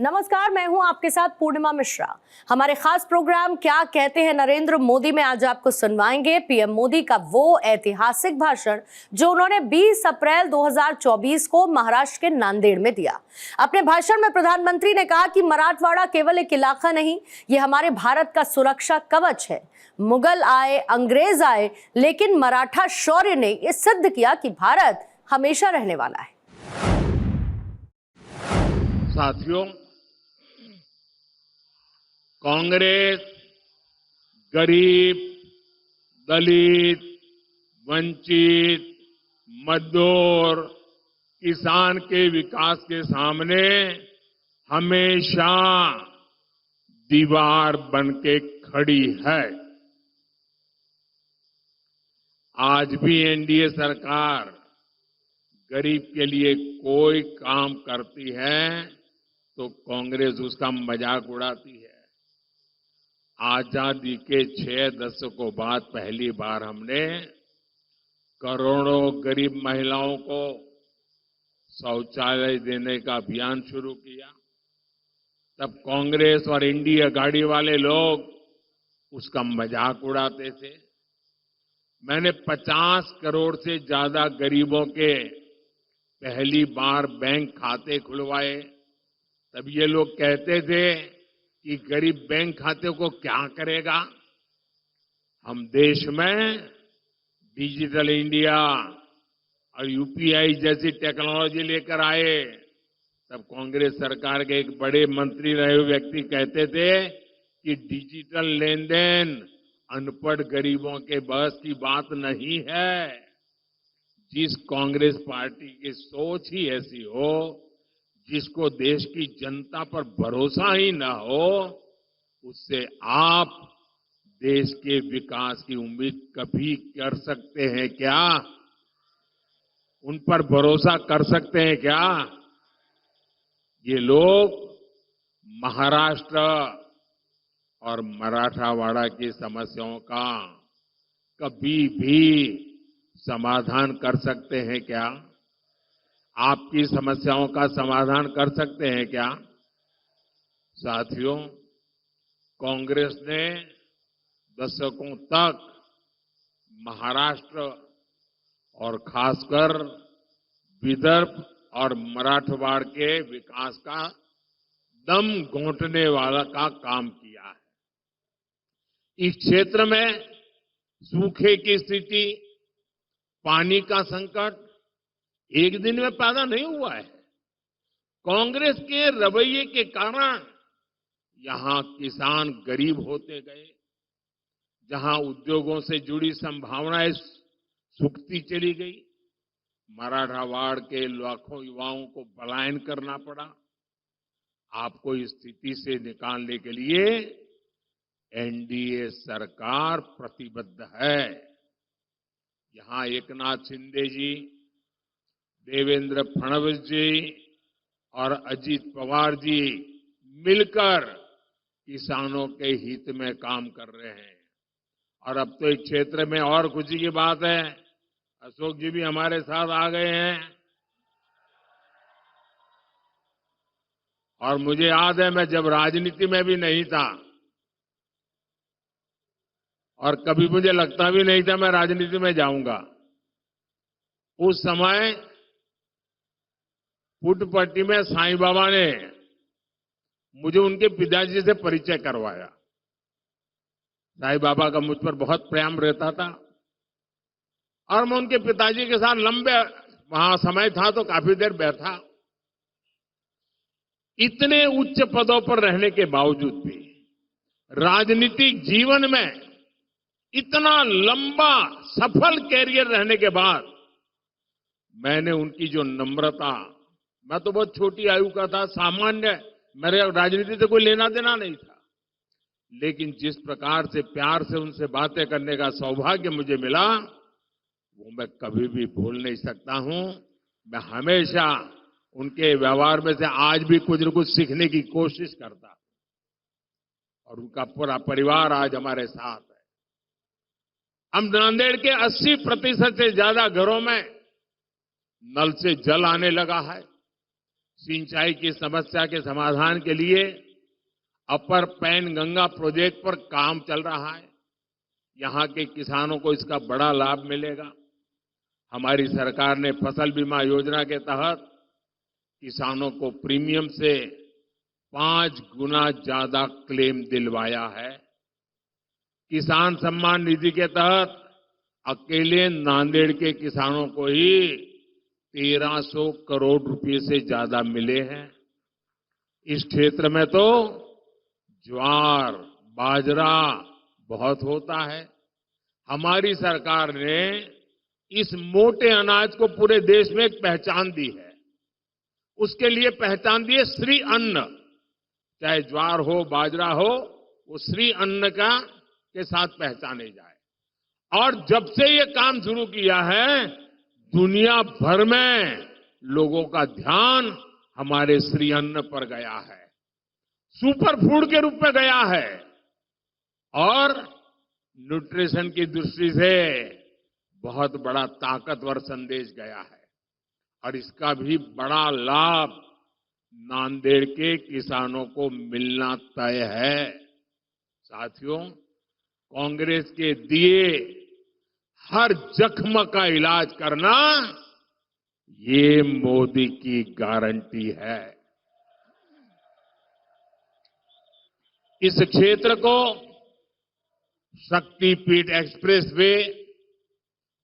नमस्कार, मैं हूं आपके साथ पूर्णिमा मिश्रा। हमारे खास प्रोग्राम क्या कहते हैं नरेंद्र मोदी में आज आपको सुनवाएंगे पीएम मोदी का वो ऐतिहासिक भाषण जो उन्होंने 20 अप्रैल 2024 को महाराष्ट्र के नांदेड़ में दिया। अपने भाषण में प्रधानमंत्री ने कहा कि मराठवाड़ा केवल एक इलाका नहीं, ये हमारे भारत का सुरक्षा कवच है। मुगल आए, अंग्रेज आए, लेकिन मराठा शौर्य ने यह सिद्ध किया कि भारत हमेशा रहने वाला है। साथियों, कांग्रेस गरीब, दलित, वंचित, मजदूर, किसान के विकास के सामने हमेशा दीवार बनके खड़ी है। आज भी एनडीए सरकार गरीब के लिए कोई काम करती है तो कांग्रेस उसका मजाक उड़ाती है। आजादी के 6 दशकों बाद पहली बार हमने करोड़ों गरीब महिलाओं को शौचालय देने का अभियान शुरू किया। तब कांग्रेस और इंडिया गाड़ी वाले लोग उसका मजाक उड़ाते थे। मैंने 50 करोड़ से ज्यादा गरीबों के पहली बार बैंक खाते खुलवाए। तब ये लोग कहते थे कि गरीब बैंक खाते को क्या करेगा। हम देश में डिजिटल इंडिया और यूपीआई जैसी टेक्नोलॉजी लेकर आए। तब कांग्रेस सरकार के एक बड़े मंत्री रहे हुए व्यक्ति कहते थे कि डिजिटल लेन देन अनपढ़ गरीबों के बस की बात नहीं है। जिस कांग्रेस पार्टी की सोच ही ऐसी हो, जिसको देश की जनता पर भरोसा ही न हो, उससे आप देश के विकास की उम्मीद कभी कर सकते हैं क्या? उन पर भरोसा कर सकते हैं क्या? ये लोग महाराष्ट्र और मराठवाड़ा की समस्याओं का कभी भी समाधान कर सकते हैं क्या? आपकी समस्याओं का समाधान कर सकते हैं क्या? साथियों, कांग्रेस ने दशकों तक महाराष्ट्र और खासकर विदर्भ और मराठवाड़ के विकास का दम घोंटने वाला का काम किया है। इस क्षेत्र में सूखे की स्थिति, पानी का संकट एक दिन में पैदा नहीं हुआ है। कांग्रेस के रवैये के कारण यहां किसान गरीब होते गए, जहां उद्योगों से जुड़ी संभावनाएं सूखती चली गई, मराठवाड़ के लाखों युवाओं को पलायन करना पड़ा। आपको इस स्थिति से निकालने के लिए एनडीए सरकार प्रतिबद्ध है। यहां एकनाथ शिंदे जी, देवेंद्र फडणवीस जी और अजीत पवार जी मिलकर किसानों के हित में काम कर रहे हैं। और अब तो इस क्षेत्र में और खुशी की बात है, अशोक जी भी हमारे साथ आ गए हैं। और मुझे याद है, मैं जब राजनीति में भी नहीं था और कभी मुझे लगता भी नहीं था मैं राजनीति में जाऊंगा, उस समय पुट्टपट्टी में साईं बाबा ने मुझे उनके पिताजी से परिचय करवाया। साईं बाबा का मुझ पर बहुत प्रेम रहता था और मैं उनके पिताजी के साथ लंबे वहां समय था तो काफी देर बैठा। इतने उच्च पदों पर रहने के बावजूद भी राजनीतिक जीवन में इतना लंबा सफल कैरियर रहने के बाद मैंने उनकी जो नम्रता, मैं तो बहुत छोटी आयु का था, सामान्य, मेरे राजनीति से कोई लेना देना नहीं था, लेकिन जिस प्रकार से प्यार से उनसे बातें करने का सौभाग्य मुझे मिला, वो मैं कभी भी भूल नहीं सकता हूं। मैं हमेशा उनके व्यवहार में से आज भी कुछ न कुछ सीखने की कोशिश करता हूं। और उनका पूरा परिवार आज हमारे साथ है। हम नांदेड़ के 80% से ज्यादा घरों में नल से जल आने लगा है। सिंचाई की समस्या के समाधान के लिए अपर पैनगंगा प्रोजेक्ट पर काम चल रहा है। यहां के किसानों को इसका बड़ा लाभ मिलेगा। हमारी सरकार ने फसल बीमा योजना के तहत किसानों को प्रीमियम से 5 गुना ज्यादा क्लेम दिलवाया है। किसान सम्मान निधि के तहत अकेले नांदेड़ के किसानों को ही 1300 करोड़ रुपए से ज्यादा मिले हैं। इस क्षेत्र में तो ज्वार, बाजरा बहुत होता है। हमारी सरकार ने इस मोटे अनाज को पूरे देश में एक पहचान दी है। उसके लिए पहचान दी है श्री अन्न। चाहे ज्वार हो, बाजरा हो, वो श्री अन्न के साथ पहचाने जाए। और जब से ये काम शुरू किया है, दुनिया भर में लोगों का ध्यान हमारे श्री अन्न पर गया है, सुपर फूड के रूप में गया है और न्यूट्रिशन की दृष्टि से बहुत बड़ा ताकतवर संदेश गया है। और इसका भी बड़ा लाभ नांदेड़ के किसानों को मिलना तय है। साथियों, कांग्रेस के दिए हर जख्म का इलाज करना ये मोदी की गारंटी है। इस क्षेत्र को शक्तिपीठ एक्सप्रेसवे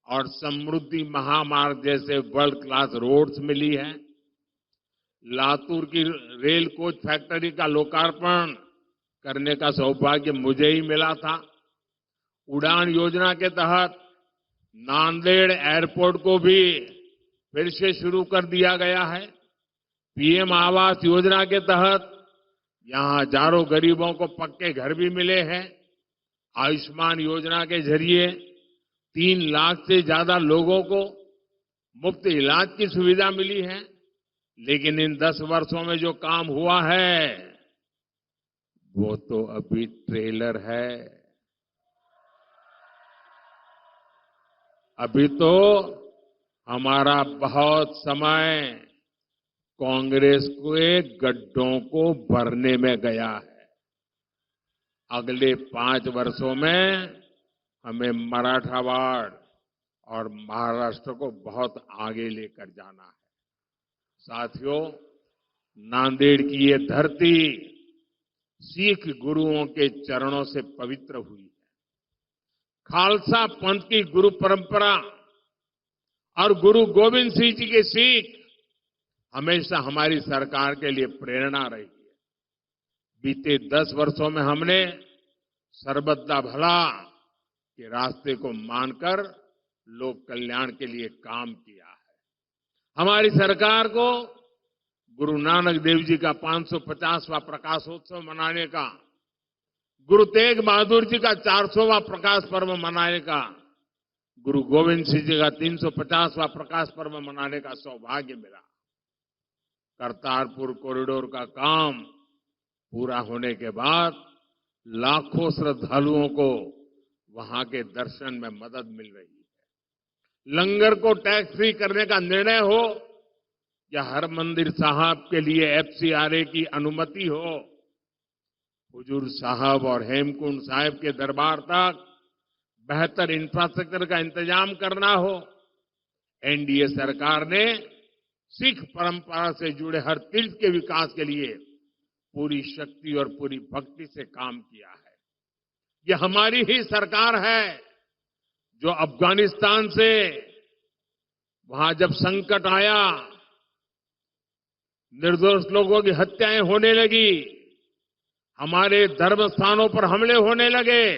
और समृद्धि महामार्ग जैसे वर्ल्ड क्लास रोड्स मिली है। लातूर की रेल कोच फैक्ट्री का लोकार्पण करने का सौभाग्य मुझे ही मिला था। उड़ान योजना के तहत नांदेड़ एयरपोर्ट को भी फिर से शुरू कर दिया गया है। पीएम आवास योजना के तहत यहां हजारों गरीबों को पक्के घर भी मिले हैं। आयुष्मान योजना के जरिए 3 लाख से ज्यादा लोगों को मुफ्त इलाज की सुविधा मिली है। लेकिन इन 10 वर्षों में जो काम हुआ है वो तो अभी ट्रेलर है। अभी तो हमारा बहुत समय कांग्रेस के गड्ढों को भरने में गया है। अगले 5 वर्षों में हमें मराठवाड़ और महाराष्ट्र को बहुत आगे लेकर जाना है। साथियों, नांदेड़ की ये धरती सिख गुरुओं के चरणों से पवित्र हुई है। खालसा पंथ की गुरु परंपरा और गुरु गोविंद सिंह जी की सीख हमेशा हमारी सरकार के लिए प्रेरणा रही है। बीते 10 वर्षों में हमने सर्वदा भला के रास्ते को मानकर लोक कल्याण के लिए काम किया है। हमारी सरकार को गुरु नानक देव जी का 550वां प्रकाशोत्सव मनाने का, गुरु तेग बहादुर जी का 400वां प्रकाश पर्व मनाने का, गुरु गोविंद सिंह जी का 350वां प्रकाश पर्व मनाने का सौभाग्य मिला। करतारपुर कॉरिडोर का काम पूरा होने के बाद लाखों श्रद्धालुओं को वहां के दर्शन में मदद मिल रही है। लंगर को टैक्स फ्री करने का निर्णय हो या हर मंदिर साहब के लिए एफसीआरए की अनुमति हो, हुजूर साहब और हेमकुंड साहिब के दरबार तक बेहतर इंफ्रास्ट्रक्चर का इंतजाम करना हो, एनडीए सरकार ने सिख परंपरा से जुड़े हर तीर्थ के विकास के लिए पूरी शक्ति और पूरी भक्ति से काम किया है। ये हमारी ही सरकार है जो अफगानिस्तान से वहां जब संकट आया, निर्दोष लोगों की हत्याएं होने लगी, हमारे धर्म स्थानों पर हमले होने लगे,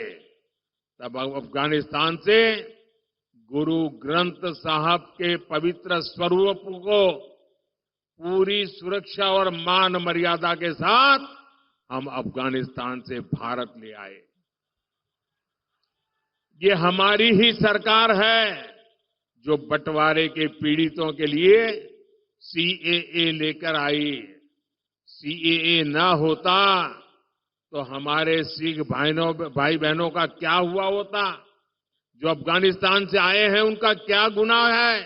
तब अफगानिस्तान से गुरु ग्रंथ साहब के पवित्र स्वरूप को पूरी सुरक्षा और मान मर्यादा के साथ हम अफगानिस्तान से भारत ले आए। ये हमारी ही सरकार है जो बंटवारे के पीड़ितों के लिए सीएए लेकर आई। सीएए ना होता तो हमारे सिख भाई बहनों का क्या हुआ होता, जो अफगानिस्तान से आए हैं उनका क्या गुनाह है।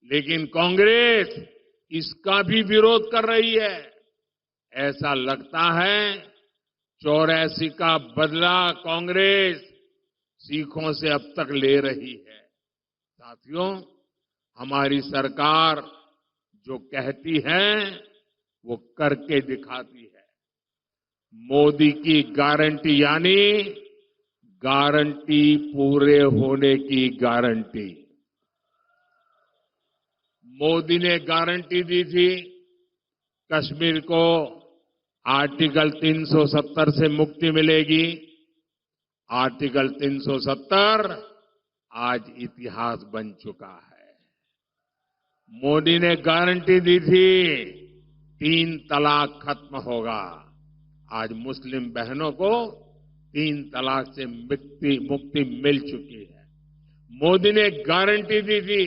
लेकिन कांग्रेस इसका भी विरोध कर रही है। ऐसा लगता है 84 का बदला कांग्रेस सिखों से अब तक ले रही है। साथियों, हमारी सरकार जो कहती है वो करके दिखाती है। मोदी की गारंटी यानी गारंटी पूरे होने की गारंटी। मोदी ने गारंटी दी थी कश्मीर को आर्टिकल 370 से मुक्ति मिलेगी। आर्टिकल 370 आज इतिहास बन चुका है। मोदी ने गारंटी दी थी 3 तलाक खत्म होगा। आज मुस्लिम बहनों को 3 तलाक से मुक्ति मिल चुकी है। मोदी ने गारंटी दी थी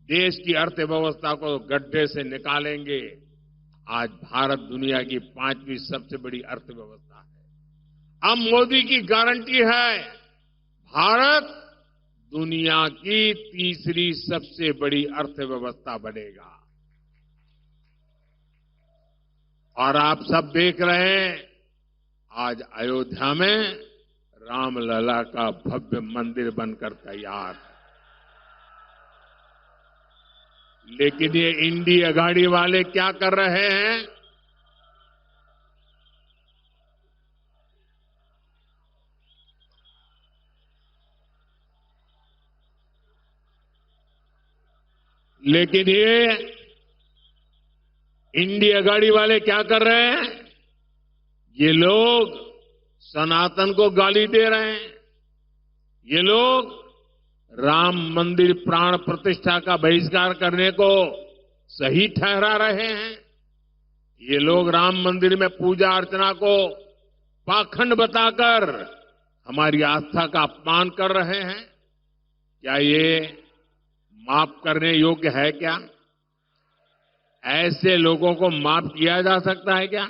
देश की अर्थव्यवस्था को गड्ढे से निकालेंगे। आज भारत दुनिया की 5वीं सबसे बड़ी अर्थव्यवस्था है। अब मोदी की गारंटी है भारत दुनिया की 3री सबसे बड़ी अर्थव्यवस्था बनेगा। और आप सब देख रहे हैं आज अयोध्या में रामलला का भव्य मंदिर बनकर तैयार है। लेकिन ये इंडी अघाड़ी वाले क्या कर रहे हैं? लेकिन ये इंडी अघाड़ी वाले क्या कर रहे हैं? ये लोग सनातन को गाली दे रहे हैं। ये लोग राम मंदिर प्राण प्रतिष्ठा का बहिष्कार करने को सही ठहरा रहे हैं। ये लोग राम मंदिर में पूजा अर्चना को पाखंड बताकर हमारी आस्था का अपमान कर रहे हैं। क्या ये माफ करने योग्य है क्या? ऐसे लोगों को माफ किया जा सकता है क्या?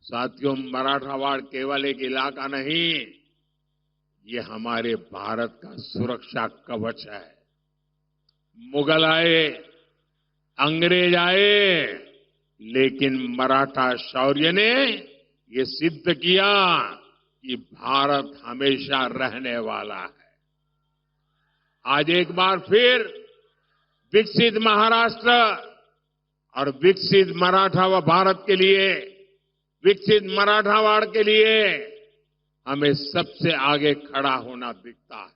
साथियों, मराठावाड़ केवल एक इलाका नहीं, ये हमारे भारत का सुरक्षा कवच है। मुगल आए, अंग्रेज आए, लेकिन मराठा शौर्य ने ये सिद्ध किया कि भारत हमेशा रहने वाला है। आज एक बार फिर विकसित महाराष्ट्र और विकसित मराठा व भारत के लिए, विकसित मराठावाड़ के लिए हमें सबसे आगे खड़ा होना दिखता है।